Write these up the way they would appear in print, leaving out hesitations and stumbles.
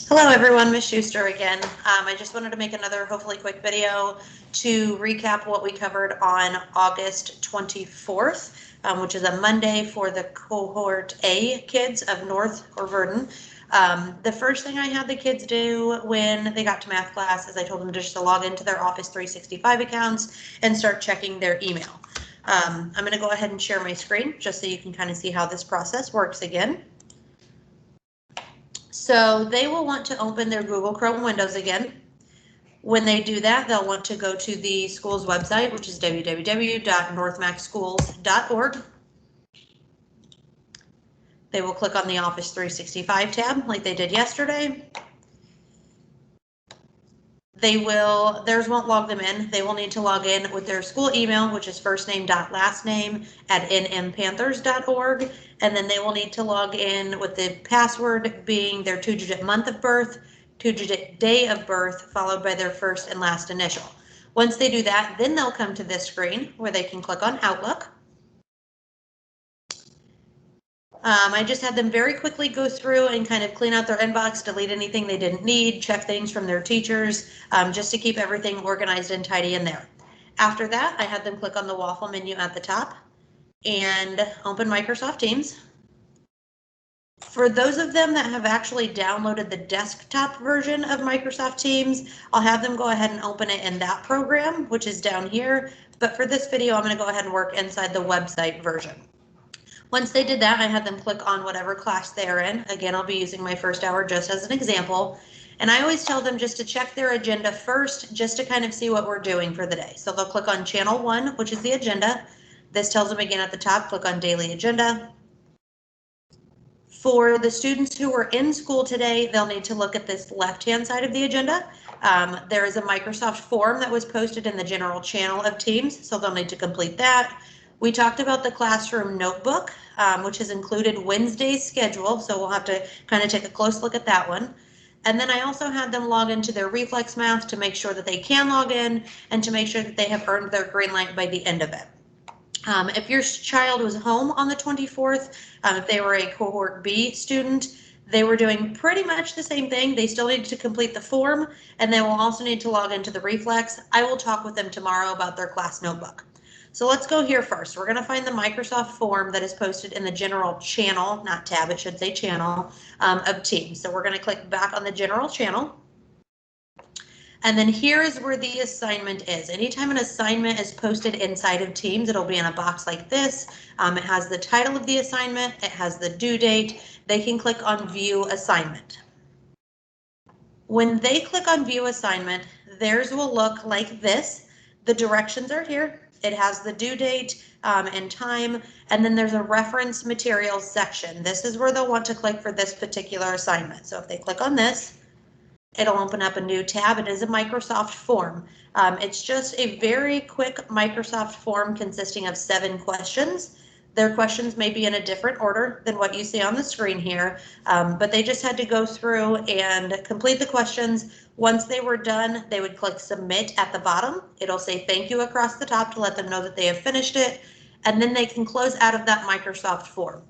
Hello everyone, Ms. Schuster again. I just wanted to make another hopefully quick video to recap what we covered on August 24th, which is a Monday for the Cohort A kids of North or Verdon. The first thing I had the kids do when they got to math class is I told them just to log into their Office 365 accounts and start checking their email. I'm going to go ahead and share my screen just so you can kind of see how this process works again. So they will want to open their Google Chrome windows again. When they do that, they'll want to go to the school's website, which is www.northmacschools.org. They will click on the Office 365 tab like they did yesterday. Theirs won't log them in. They will need to log in with their school email, which is firstname.lastname@nmpanthers.org. And then they will need to log in with the password being their 2-digit month of birth, 2-digit day of birth, followed by their first and last initial. Once they do that, then they'll come to this screen where they can click on Outlook. I just had them very quickly go through and kind of clean out their inbox, delete anything they didn't need, check things from their teachers, just to keep everything organized and tidy in there. After that, I had them click on the waffle menu at the top and open Microsoft Teams. For those of them that have actually downloaded the desktop version of Microsoft Teams, I'll have them go ahead and open it in that program, which is down here. But for this video, I'm going to go ahead and work inside the website version. Once they did that, I had them click on whatever class they're in. Again, I'll be using my first hour just as an example. And I always tell them just to check their agenda first, just to kind of see what we're doing for the day. So they'll click on channel 1, which is the agenda. This tells them again at the top, click on daily agenda. For the students who were in school today, they'll need to look at this left-hand side of the agenda. There is a Microsoft form that was posted in the general channel of Teams, so they'll need to complete that. We talked about the classroom notebook, which has included Wednesday's schedule, so we'll have to kind of take a close look at that one. And then I also had them log into their Reflex Math to make sure that they can log in and to make sure that they have earned their green light by the end of it. If your child was home on the 24th, if they were a Cohort B student, they were doing pretty much the same thing. They still need to complete the form, and they will also need to log into the Reflex. I will talk with them tomorrow about their class notebook. So let's go here first. We're going to find the Microsoft form that is posted in the general channel, not tab, it should say channel, of Teams. So we're going to click back on the general channel. And then here is where the assignment is. Anytime an assignment is posted inside of Teams, it'll be in a box like this. It has the title of the assignment. It has the due date. They can click on View Assignment. When they click on View Assignment, theirs will look like this. The directions are here. It has the due date and time, and then there's a reference materials section. This is where they'll want to click for this particular assignment. So if they click on this, it'll open up a new tab. It is a Microsoft form. It's just a very quick Microsoft form consisting of 7 questions. Their questions may be in a different order than what you see on the screen here, but they just had to go through and complete the questions. Once they were done, they would click submit at the bottom. It'll say thank you across the top to let them know that they have finished it, and then they can close out of that Microsoft form.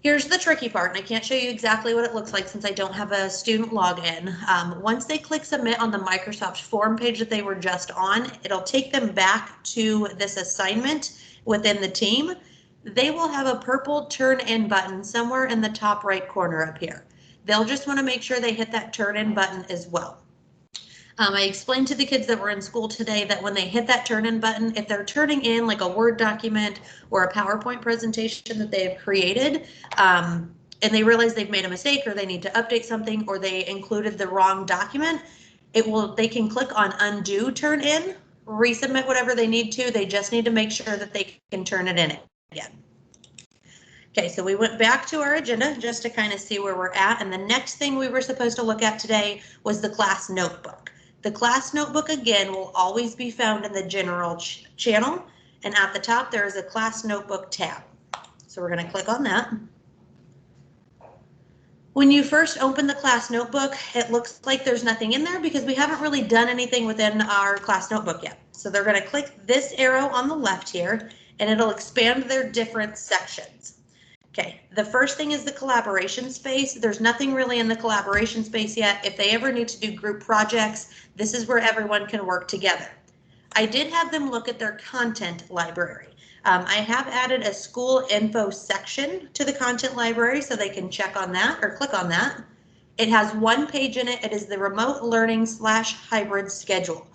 Here's the tricky part, and I can't show you exactly what it looks like since I don't have a student login. Once they click submit on the Microsoft form page that they were just on, it'll take them back to this assignment within the team. They will have a purple turn in button somewhere in the top right corner up here. They'll just want to make sure they hit that turn in button as well. I explained to the kids that were in school today that when they hit that turn in button, if they're turning in like a Word document or a PowerPoint presentation that they have created, and they realize they've made a mistake or they need to update something or they included the wrong document, they can click on undo turn in, resubmit whatever they need to. They just need to make sure that they can turn it in again. Okay, so we went back to our agenda just to kind of see where we're at. And the next thing we were supposed to look at today was the class notebook. The class notebook, again, will always be found in the general channel. And at the top, there is a class notebook tab. So we're going to click on that. When you first open the class notebook, it looks like there's nothing in there because we haven't really done anything within our class notebook yet. So they're going to click this arrow on the left here, and it'll expand their different sections. Okay, the first thing is the collaboration space. There's nothing really in the collaboration space yet. If they ever need to do group projects, this is where everyone can work together. I did have them look at their content library. I have added a school info section to the content library so they can check on that or click on that. It has one page in it. It is the remote learning / hybrid schedule.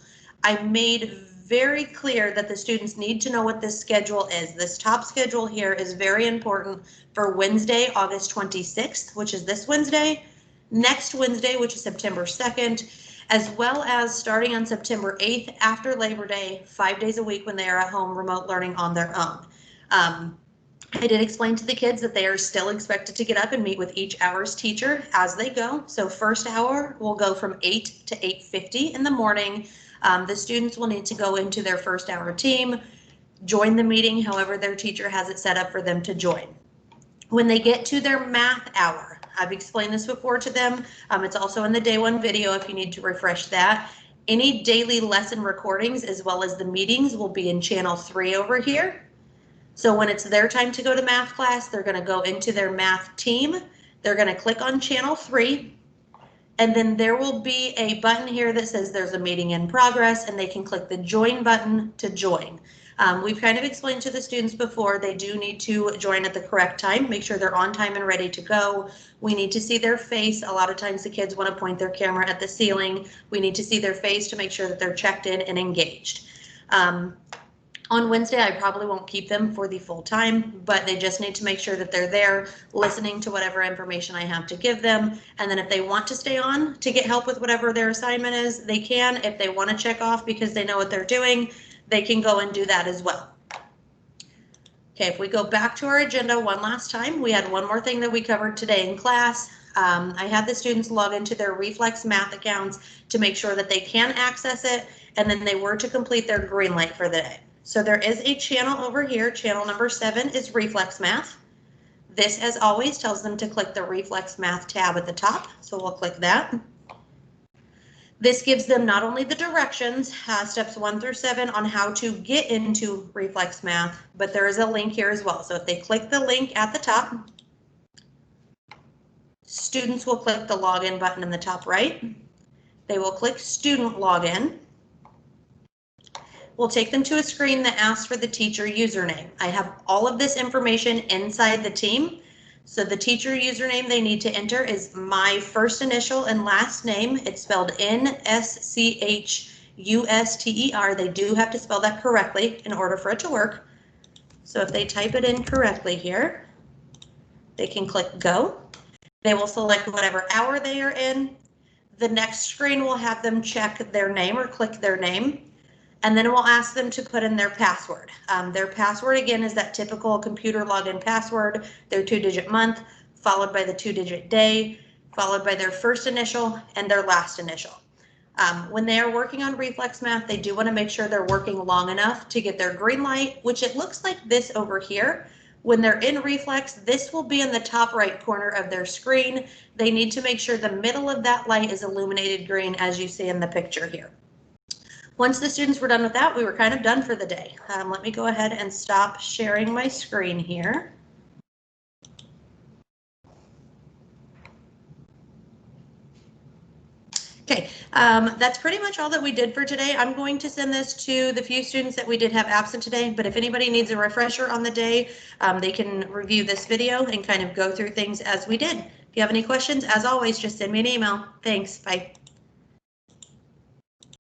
I made very clear that the students need to know what this schedule is. This top schedule here is very important for Wednesday, August 26th, which is this Wednesday, next Wednesday, which is September 2nd, as well as starting on September 8th after Labor Day, 5 days a week when they are at home remote learning on their own. I did explain to the kids that they are still expected to get up and meet with each hour's teacher as they go. So first hour will go from 8 to 8:50 in the morning. The students will need to go into their first hour team, join the meeting however their teacher has it set up for them to join. When they get to their math hour, I've explained this before to them. It's also in the day one video if you need to refresh that. Any daily lesson recordings as well as the meetings will be in channel 3 over here. So when it's their time to go to math class, they're going to go into their math team. They're going to click on channel 3. And then there will be a button here that says there's a meeting in progress, and they can click the join button to join. We've kind of explained to the students before, they do need to join at the correct time, make sure they're on time and ready to go. We need to see their face. A lot of times the kids want to point their camera at the ceiling. We need to see their face to make sure that they're checked in and engaged. On Wednesday, I probably won't keep them for the full time, but they just need to make sure that they're there listening to whatever information I have to give them. And then if they want to stay on to get help with whatever their assignment is, they can. If they want to check off because they know what they're doing, they can go and do that as well. Okay, if we go back to our agenda one last time, we had one more thing that we covered today in class. I had the students log into their Reflex math accounts to make sure that they can access it, and then they were to complete their green light for the day. So there is a channel over here. Channel number 7 is Reflex Math. This, as always, tells them to click the Reflex Math tab at the top. So we'll click that. This gives them not only the directions, steps 1 through 7 on how to get into Reflex Math, but there is a link here as well. So if they click the link at the top, students will click the login button in the top right. They will click student login. We'll take them to a screen that asks for the teacher username. I have all of this information inside the team. So the teacher username they need to enter is my first initial and last name. It's spelled N-S-C-H-U-S-T-E-R. They do have to spell that correctly in order for it to work. So if they type it in correctly here, they can click go. They will select whatever hour they are in. The next screen will have them check their name or click their name. And then we'll ask them to put in their password. Their password, again, is that typical computer login password, their 2-digit month, followed by the 2-digit day, followed by their first initial and their last initial. When they are working on Reflex Math, they do want to make sure they're working long enough to get their green light, which it looks like this over here. When they're in Reflex, this will be in the top right corner of their screen. They need to make sure the middle of that light is illuminated green, as you see in the picture here. Once the students were done with that, we were kind of done for the day. Let me go ahead and stop sharing my screen here. Okay, that's pretty much all that we did for today. I'm going to send this to the few students that we did have absent today, but if anybody needs a refresher on the day, they can review this video and kind of go through things as we did. If you have any questions, as always, just send me an email. Thanks, bye.